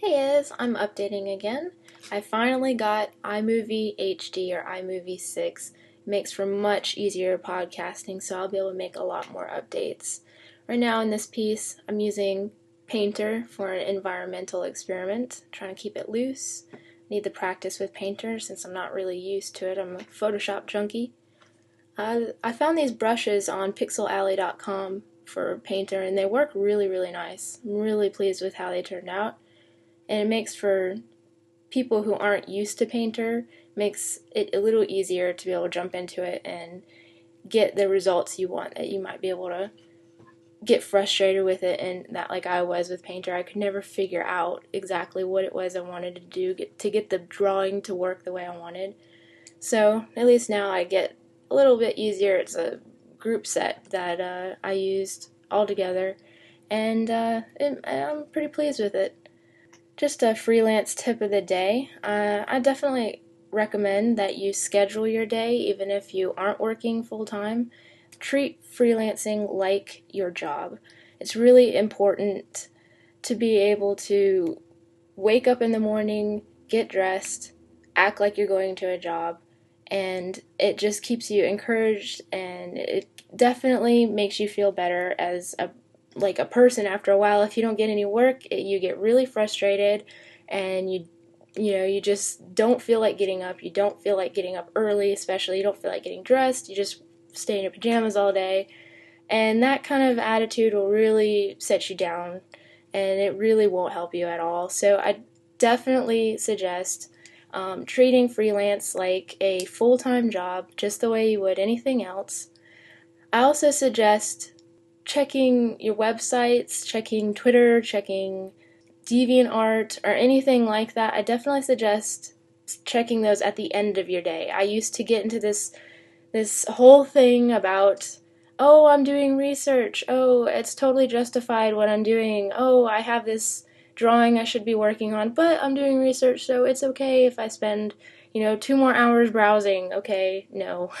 Hey Iz, I'm updating again. I finally got iMovie HD or iMovie 6. It makes for much easier podcasting, so I'll be able to make a lot more updates. Right now in this piece, I'm using Painter for an environmental experiment, trying to keep it loose. Need to practice with Painter since I'm not really used to it. I'm a Photoshop junkie. I found these brushes on pixelalley.com for Painter, and they work really, really nice. I'm really pleased with how they turned out. And it makes for people who aren't used to Painter, makes it a little easier to be able to jump into it and get the results you want. That you might be able to get frustrated with it, and that, like I was with Painter, I could never figure out exactly what it was I wanted to do to get the drawing to work the way I wanted. So at least now I get a little bit easier. It's a group set that I used all together, and I'm pretty pleased with it. Just a freelance tip of the day. I definitely recommend that you schedule your day even if you aren't working full time. Treat freelancing like your job. It's really important to be able to wake up in the morning, get dressed, act like you're going to a job, and it just keeps you encouraged, and it definitely makes you feel better as a person after a while. If you don't get any work, you get really frustrated, and you just don't feel like getting up. You don't feel like getting up early, especially. You don't feel like getting dressed. You just stay in your pajamas all day, and that kind of attitude will really set you down, and it really won't help you at all. So I definitely suggest treating freelance like a full-time job, just the way you would anything else. I also suggest checking your websites, checking Twitter, checking DeviantArt, or anything like that. I definitely suggest checking those at the end of your day. I used to get into this whole thing about, oh, I'm doing research. Oh, it's totally justified what I'm doing. Oh, I have this drawing I should be working on, but I'm doing research, so it's okay if I spend 2 more hours browsing. Okay, no.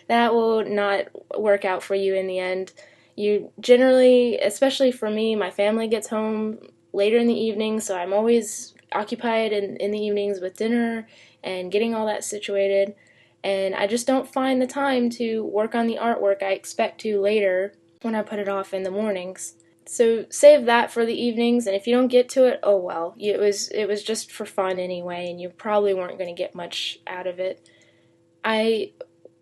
That will not work out for you in the end. You generally, especially for me, my family gets home later in the evening, so I'm always occupied in the evenings with dinner and getting all that situated, and I just don't find the time to work on the artwork I expect to later when I put it off in the mornings. So save that for the evenings, and if you don't get to it, oh well. It was just for fun anyway, and you probably weren't going to get much out of it. I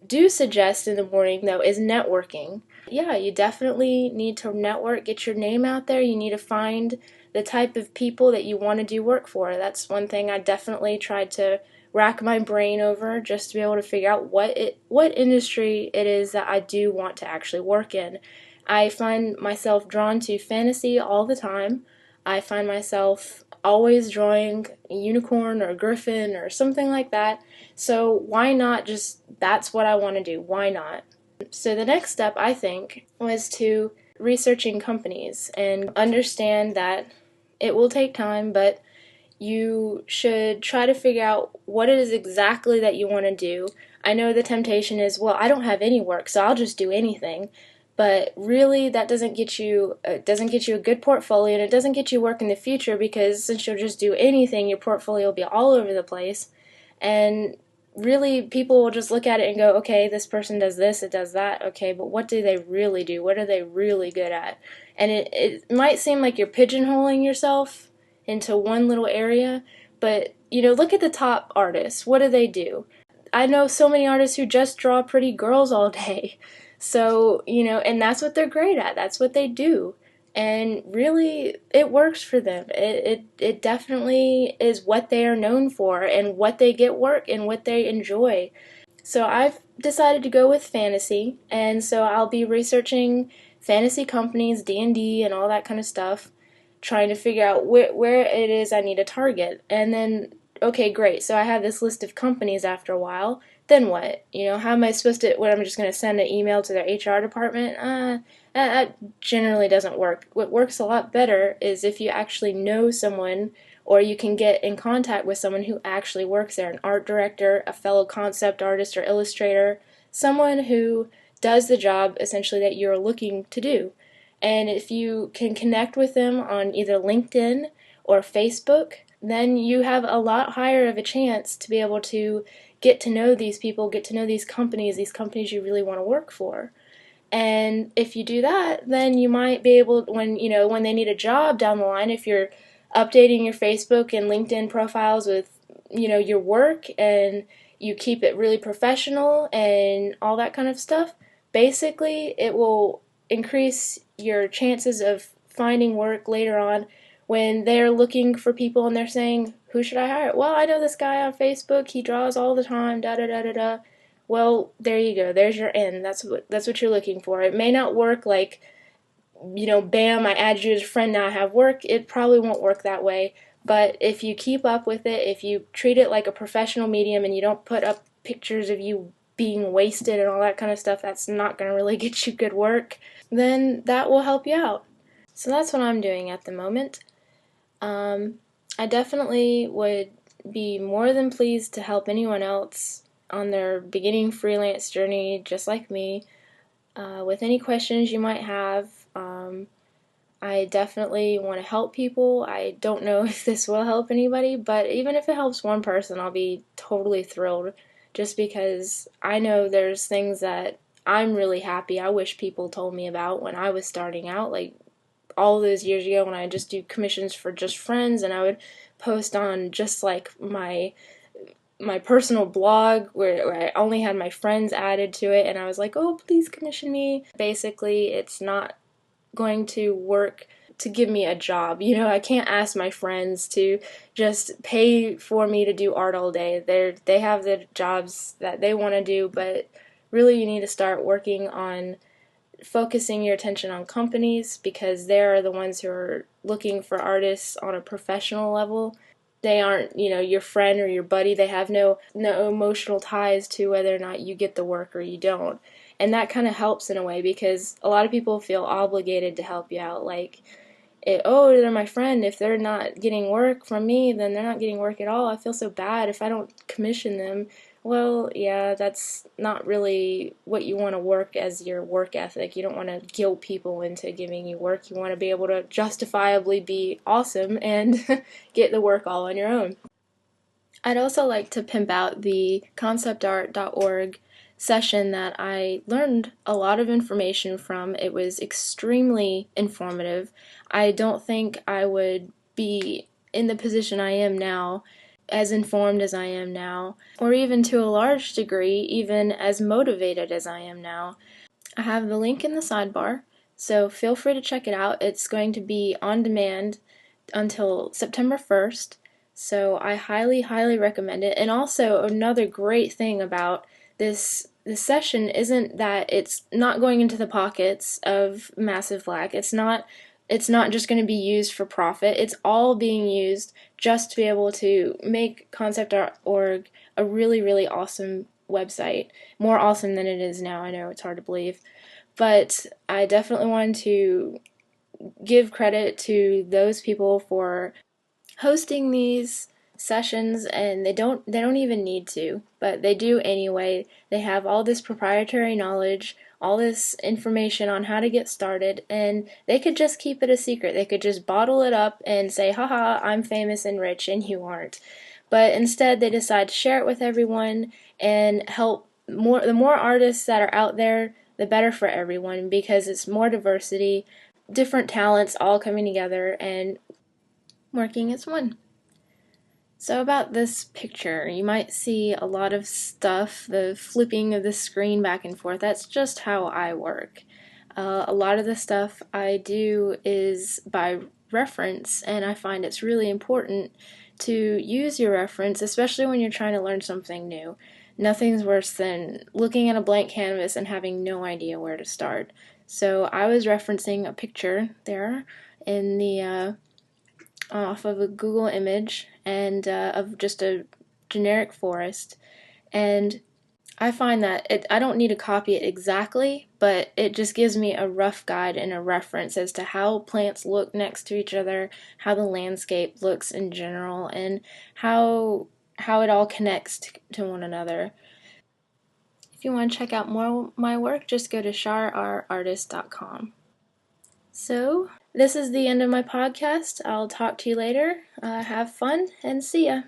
do suggest in the morning, though, is networking. Yeah, you definitely need to network, get your name out there. You need to find the type of people that you want to do work for. That's one thing I definitely tried to rack my brain over, just to be able to figure out what industry it is that I do want to actually work in. I find myself drawn to fantasy all the time. I find myself always drawing a unicorn or a griffin or something like that. So why not just, that's what I want to do. Why not? So the next step, I think, was to researching companies and understand that it will take time, but you should try to figure out what it is exactly that you want to do. I know the temptation is, well, I don't have any work, so I'll just do anything. But really, that doesn't get you a good portfolio, and it doesn't get you work in the future, because since you'll just do anything, your portfolio will be all over the place. And really, people will just look at it and go, okay, this person does this, it does that, okay, but what do they really do? What are they really good at? And it might seem like you're pigeonholing yourself into one little area, but look at the top artists. What do they do? I know so many artists who just draw pretty girls all day. So, and that's what they're great at. That's what they do. And really, it works for them. It definitely is what they are known for, and what they get work and what they enjoy. So I've decided to go with fantasy, and so I'll be researching fantasy companies, D&D, and all that kind of stuff, trying to figure out where it is I need to target. And then, okay, great, so I have this list of companies after a while. Then what? How am I supposed to, what, I'm just going to send an email to their HR department? That generally doesn't work. What works a lot better is if you actually know someone, or you can get in contact with someone who actually works there, an art director, a fellow concept artist or illustrator, someone who does the job essentially that you're looking to do. And if you can connect with them on either LinkedIn or Facebook, then you have a lot higher of a chance to be able to get to know these people, get to know these companies you really want to work for. And if you do that, then you might be able, when they need a job down the line, if you're updating your Facebook and LinkedIn profiles with, your work, and you keep it really professional and all that kind of stuff, basically it will increase your chances of finding work later on when they're looking for people and they're saying, who should I hire? Well, I know this guy on Facebook, he draws all the time, da da da da da. Well, there you go. There's your end. That's what you're looking for. It may not work like, bam, I add you as a friend, now I have work. It probably won't work that way. But if you keep up with it, if you treat it like a professional medium and you don't put up pictures of you being wasted and all that kind of stuff, that's not going to really get you good work, then that will help you out. So that's what I'm doing at the moment. I definitely would be more than pleased to help anyone else on their beginning freelance journey, just like me, with any questions you might have. I definitely want to help people. I don't know if this will help anybody, but even if it helps one person, I'll be totally thrilled, just because I know there's things that I'm really happy I wish people told me about when I was starting out, like all those years ago when I just do commissions for just friends, and I would post on just like my personal blog where I only had my friends added to it, and I was like, oh, please commission me. Basically, it's not going to work to give me a job. I can't ask my friends to just pay for me to do art all day. They have the jobs that they want to do, but really you need to start working on focusing your attention on companies, because they're the ones who are looking for artists on a professional level. They aren't, your friend or your buddy. They have no emotional ties to whether or not you get the work or you don't. And that kind of helps in a way, because a lot of people feel obligated to help you out. Like, they're my friend. If they're not getting work from me, then they're not getting work at all. I feel so bad if I don't commission them. Well, yeah, that's not really what you want to work as your work ethic. You don't want to guilt people into giving you work. You want to be able to justifiably be awesome and get the work all on your own. I'd also like to pimp out the conceptart.org session that I learned a lot of information from. It was extremely informative. I don't think I would be in the position I am now, as informed as I am now, or even to a large degree, even as motivated as I am now. I have the link in the sidebar, so feel free to check it out. It's going to be on demand until September 1st, so I highly, highly recommend it. And also, another great thing about this session isn't that it's not going into the pockets of Massive Black. It's not just going to be used for profit. It's all being used just to be able to make concept.org a really, really awesome website. More awesome than it is now. I know it's hard to believe. But I definitely want to give credit to those people for hosting these sessions, and they don't even need to, but they do anyway. They have all this proprietary knowledge, all this information on how to get started, and they could just keep it a secret. They could just bottle it up and say, haha, I'm famous and rich and you aren't. But instead they decide to share it with everyone and help the more artists that are out there, the better for everyone, because it's more diversity, different talents all coming together and working as one. So about this picture, you might see a lot of stuff, the flipping of the screen back and forth. That's just how I work. A lot of the stuff I do is by reference, and I find it's really important to use your reference, especially when you're trying to learn something new. Nothing's worse than looking at a blank canvas and having no idea where to start. So I was referencing a picture there in the off of a Google image, and of just a generic forest, and I find that I don't need to copy it exactly, but it just gives me a rough guide and a reference as to how plants look next to each other, how the landscape looks in general, and how it all connects to one another. If you want to check out more of my work, just go to char.reed.com. So, This is the end of my podcast. I'll talk to you later. Have fun and see ya.